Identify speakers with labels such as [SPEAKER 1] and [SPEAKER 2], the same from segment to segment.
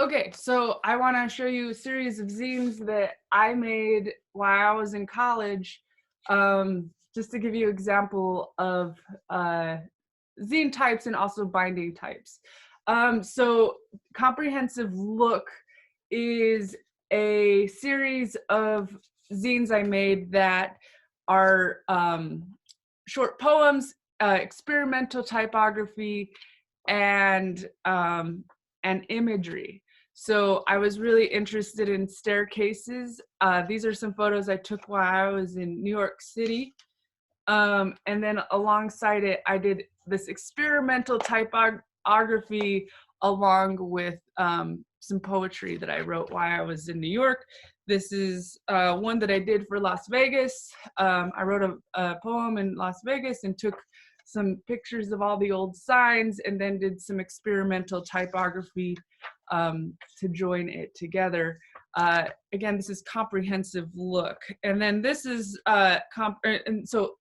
[SPEAKER 1] Okay, so I want to show you a series of zines that I made while I was in college, just to give you an example of zine types and also binding types. So Comprehensive Look is a series of zines I made that are short poems, experimental typography, and imagery. So I was really interested in staircases. These are some photos I took while I was in New York City. And then alongside it, I did this experimental typography along with some poetry that I wrote while I was in New York. This is one that I did for Las Vegas. I wrote a poem in Las Vegas and took some pictures of all the old signs and then did some experimental typography to join it together. Again, this is Comprehensive Look. And then this is, and so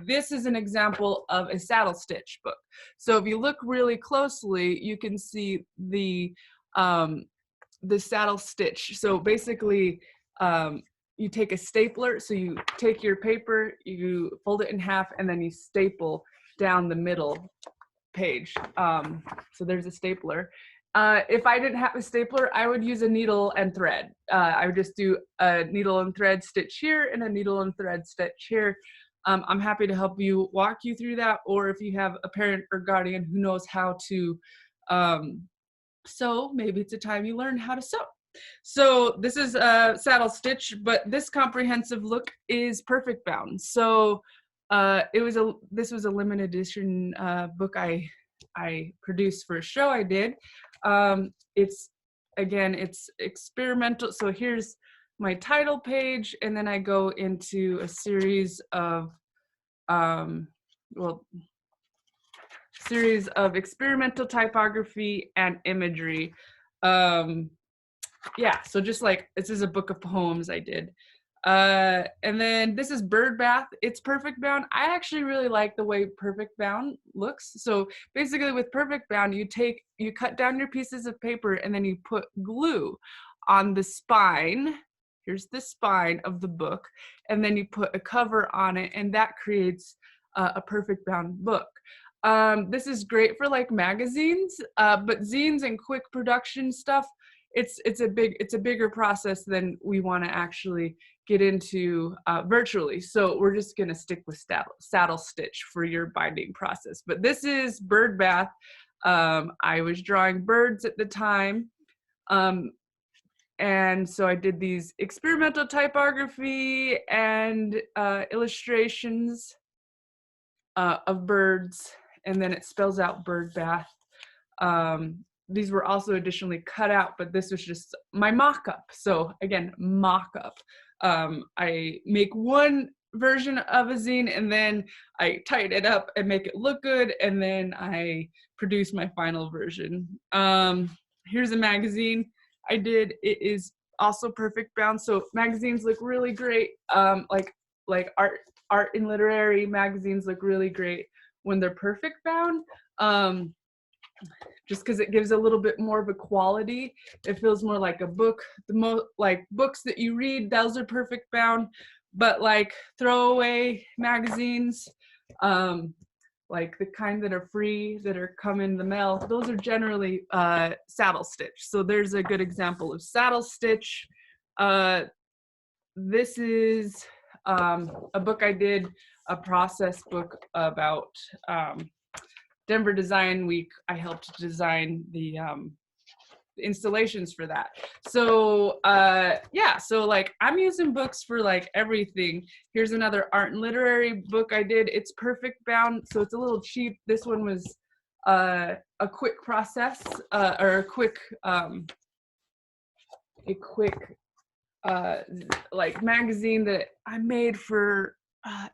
[SPEAKER 1] this is an example of a saddle stitch book. So if you look really closely, you can see the saddle stitch. So basically, you take a stapler. So you take your paper, you fold it in half, and then you staple down the middle page. So there's a stapler. If I didn't have a stapler, I would use a needle and thread. I would just do a needle and thread stitch here and a needle and thread stitch here. I'm happy to help you walk you through that, or if you have a parent or guardian who knows how to sew, maybe it's a time you learn how to sew. So this is a saddle stitch, but this Comprehensive Look is perfect bound. So this was a limited edition book I produced for a show I did. It's experimental. So here's my title page, and then I go into a series of experimental typography and imagery. Yeah, so just like this is a book of poems I did. And then this is Bird Bath. It's perfect bound. I actually really like the way perfect bound looks. So basically with perfect bound, you cut down your pieces of paper and then you put glue on the spine. Here's the spine of the book. And then you put a cover on it, and that creates a perfect bound book. This is great for like magazines, but zines and quick production stuff, it's a bigger process than we want to actually get into virtually. So we're just going to stick with saddle stitch for your binding process. But this is Bird Bath. I was drawing birds at the time. And so I did these experimental typography and illustrations of birds, and then it spells out Bird Bath. These were also additionally cut out, but this was just my mock-up. So again, mock-up. I make one version of a zine and then I tighten it up and make it look good, and then I produce my final version. Here's a magazine I did. It is also perfect bound. So magazines look really great. Like art and literary magazines look really great when they're perfect bound. Just because it gives a little bit more of a quality. It feels more like a book. Like books that you read, those are perfect bound, but like throwaway magazines, like the kind that are free, that are come in the mail, those are generally saddle stitch. So there's a good example of saddle stitch. This is a book I did, a process book about Denver Design Week. I helped design the installations for that. So yeah, so like I'm using books for like everything. Here's another art and literary book I did. It's perfect bound, so it's a little cheap. This one was a quick process, or a quick like magazine that I made for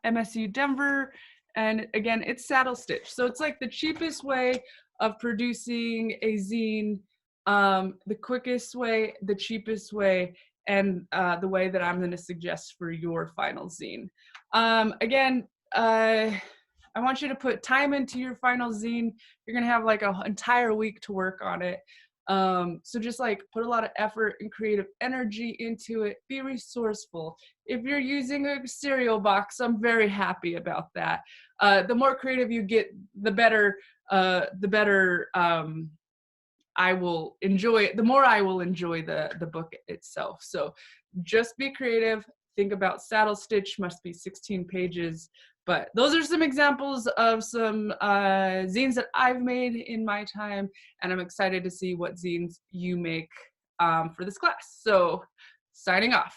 [SPEAKER 1] MSU Denver. And again, it's saddle stitch. So it's like the cheapest way of producing a zine, the quickest way, the cheapest way, and the way that I'm going to suggest for your final zine. Again, I want you to put time into your final zine. You're going to have like an entire week to work on it. So just like put a lot of effort and creative energy into it. Be resourceful. If you're using a cereal box, I'm very happy about that. The more creative you get, the better. I will enjoy it. The more I will enjoy the book itself. So just be creative. Think about saddle stitch. Must be 16 pages. But those are some examples of some zines that I've made in my time, and I'm excited to see what zines you make for this class. So signing off.